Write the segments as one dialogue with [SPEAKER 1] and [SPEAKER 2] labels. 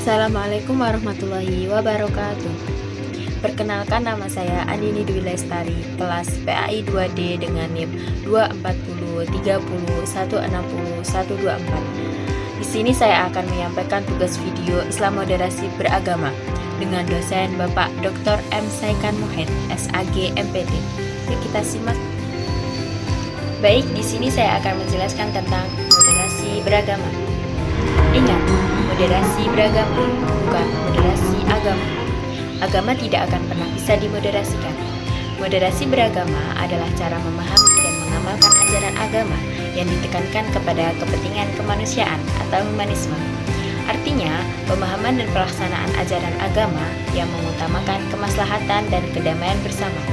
[SPEAKER 1] Assalamualaikum warahmatullahi wabarakatuh. Perkenalkan, nama saya Andini Dwi Lestari, kelas PAI 2D dengan NIM 24030160124. Di sini saya akan menyampaikan tugas video Islam Moderasi Beragama dengan dosen Bapak Dr. M. Saikan Muhaid, SAG MPT. Yuk kita simak. Baik, di sini saya akan menjelaskan tentang moderasi beragama. Ingat, moderasi beragama bukan moderasi agama. Agama tidak akan pernah bisa dimoderasikan. Moderasi beragama adalah cara memahami dan mengamalkan ajaran agama yang ditekankan kepada kepentingan kemanusiaan atau humanisme. Artinya, pemahaman dan pelaksanaan ajaran agama yang mengutamakan kemaslahatan dan kedamaian bersama.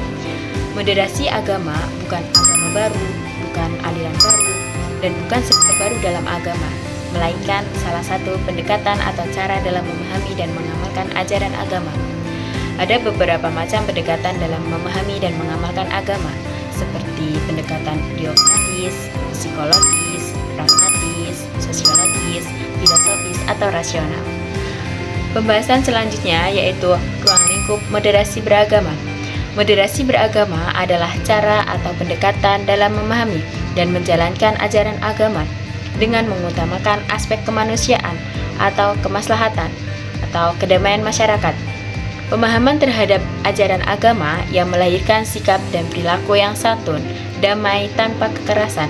[SPEAKER 1] Moderasi agama bukan agama baru, bukan aliran baru, dan bukan sekte baru dalam agama, melainkan salah satu pendekatan atau cara dalam memahami dan mengamalkan ajaran agama. Ada beberapa macam pendekatan dalam memahami dan mengamalkan agama, seperti pendekatan dogmatis, psikologis, pragmatis, sosiologis, filosofis, atau rasional. Pembahasan selanjutnya yaitu ruang lingkup moderasi beragama. Moderasi beragama adalah cara atau pendekatan dalam memahami dan menjalankan ajaran agama dengan mengutamakan aspek kemanusiaan atau kemaslahatan atau kedamaian masyarakat. Pemahaman terhadap ajaran agama yang melahirkan sikap dan perilaku yang santun, damai, tanpa kekerasan.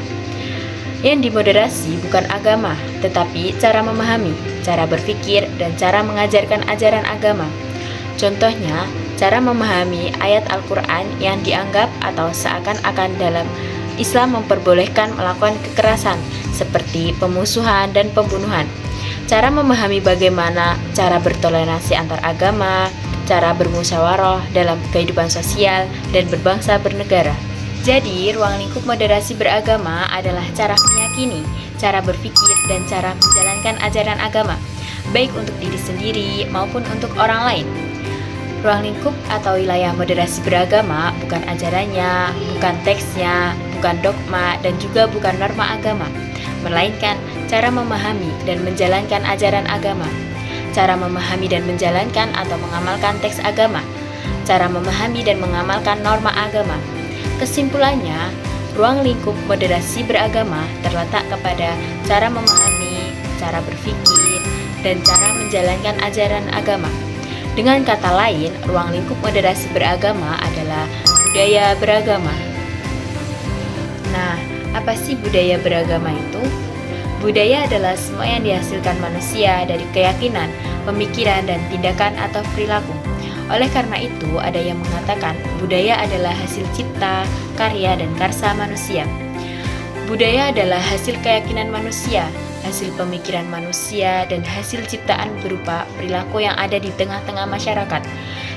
[SPEAKER 1] Yang dimoderasi bukan agama, tetapi cara memahami, cara berpikir, dan cara mengajarkan ajaran agama. Contohnya, cara memahami ayat Al-Quran yang dianggap atau seakan-akan dalam Islam memperbolehkan melakukan kekerasan, seperti pemusuhan dan pembunuhan. Cara memahami bagaimana cara bertoleransi antar agama, cara bermusyawarah dalam kehidupan sosial, dan berbangsa bernegara. Jadi, ruang lingkup moderasi beragama adalah cara meyakini, cara berpikir, dan cara menjalankan ajaran agama, baik untuk diri sendiri maupun untuk orang lain. Ruang lingkup atau wilayah moderasi beragama bukan ajarannya, bukan teksnya, bukan dogma, dan juga bukan norma agama, melainkan cara memahami dan menjalankan ajaran agama, cara memahami dan menjalankan atau mengamalkan teks agama, cara memahami dan mengamalkan norma agama. Kesimpulannya, ruang lingkup moderasi beragama terletak kepada cara memahami, cara berpikir, dan cara menjalankan ajaran agama. Dengan kata lain, ruang lingkup moderasi beragama adalah budaya beragama. Nah, apa sih budaya beragama itu? Budaya adalah semua yang dihasilkan manusia dari keyakinan, pemikiran, dan tindakan atau perilaku. Oleh karena itu, ada yang mengatakan budaya adalah hasil cipta, karya, dan karsa manusia. Budaya adalah hasil keyakinan manusia, hasil pemikiran manusia, dan hasil ciptaan berupa perilaku yang ada di tengah-tengah masyarakat,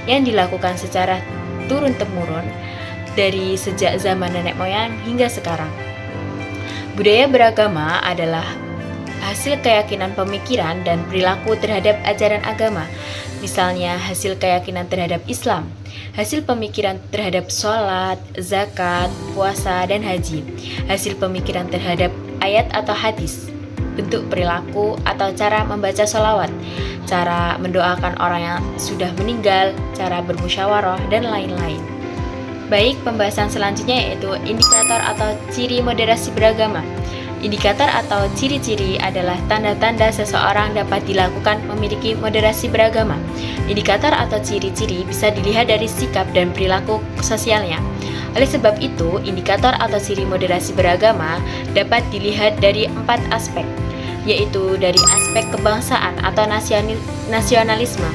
[SPEAKER 1] yang dilakukan secara turun-temurun dari sejak zaman nenek moyang hingga sekarang. Budaya beragama adalah hasil keyakinan pemikiran dan perilaku terhadap ajaran agama. Misalnya hasil keyakinan terhadap Islam, hasil pemikiran terhadap sholat, zakat, puasa, dan haji, hasil pemikiran terhadap ayat atau hadis, bentuk perilaku atau cara membaca sholawat, cara mendoakan orang yang sudah meninggal, cara bermusyawarah, dan lain-lain. Baik, pembahasan selanjutnya yaitu indikator atau ciri moderasi beragama. Indikator atau ciri-ciri adalah tanda-tanda seseorang dapat dilakukan memiliki moderasi beragama. Indikator atau ciri-ciri bisa dilihat dari sikap dan perilaku sosialnya. Oleh sebab itu, indikator atau ciri moderasi beragama dapat dilihat dari 4 aspek, yaitu dari aspek kebangsaan atau nasionalisme,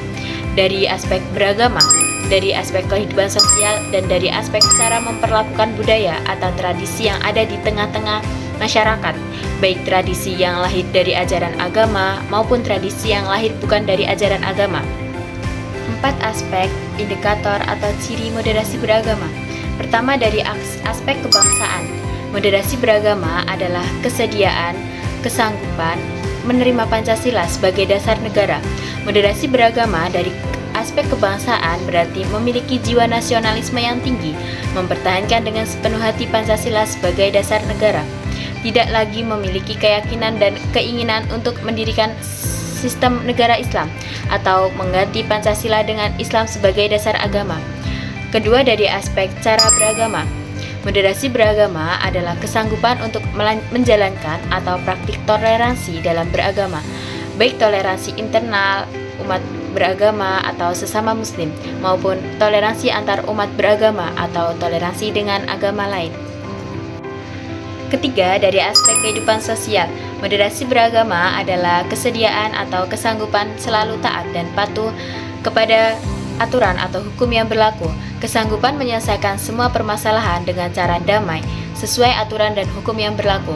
[SPEAKER 1] dari aspek beragama, dari aspek kehidupan sosial, dan dari aspek cara memperlakukan budaya atau tradisi yang ada di tengah-tengah masyarakat, baik tradisi yang lahir dari ajaran agama maupun tradisi yang lahir bukan dari ajaran agama. 4 aspek indikator atau ciri moderasi beragama. Pertama, dari aspek kebangsaan. Moderasi beragama adalah kesediaan, kesanggupan menerima Pancasila sebagai dasar negara. Moderasi beragama dari aspek kebangsaan berarti memiliki jiwa nasionalisme yang tinggi, mempertahankan dengan sepenuh hati Pancasila sebagai dasar negara, tidak lagi memiliki keyakinan dan keinginan untuk mendirikan sistem negara Islam, atau mengganti Pancasila dengan Islam sebagai dasar agama. Kedua, dari aspek cara beragama. Moderasi beragama adalah kesanggupan untuk menjalankan atau praktik toleransi dalam beragama, baik toleransi internal umat beragama atau sesama muslim, maupun toleransi antar umat beragama atau toleransi dengan agama lain. Ketiga, dari aspek kehidupan sosial, moderasi beragama adalah kesediaan atau kesanggupan selalu taat dan patuh kepada aturan atau hukum yang berlaku, kesanggupan menyelesaikan semua permasalahan dengan cara damai sesuai aturan dan hukum yang berlaku.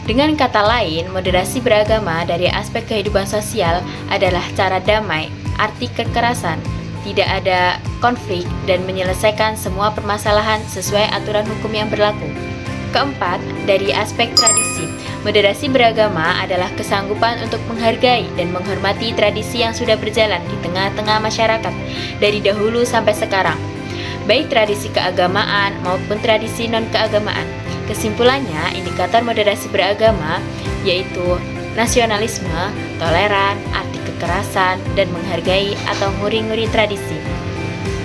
[SPEAKER 1] Dengan kata lain, moderasi beragama dari aspek kehidupan sosial adalah cara damai, arti kekerasan, tidak ada konflik, dan menyelesaikan semua permasalahan sesuai aturan hukum yang berlaku. Keempat, dari aspek tradisi, moderasi beragama adalah kesanggupan untuk menghargai dan menghormati tradisi yang sudah berjalan di tengah-tengah masyarakat dari dahulu sampai sekarang, baik tradisi keagamaan maupun tradisi non-keagamaan. Kesimpulannya, indikator moderasi beragama yaitu nasionalisme, toleran, arti kekerasan, dan menghargai atau nguri-nguri tradisi.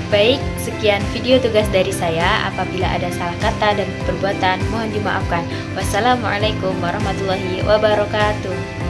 [SPEAKER 1] Baik, sekian video tugas dari saya. Apabila ada salah kata dan perbuatan, mohon dimaafkan. Wassalamualaikum warahmatullahi wabarakatuh.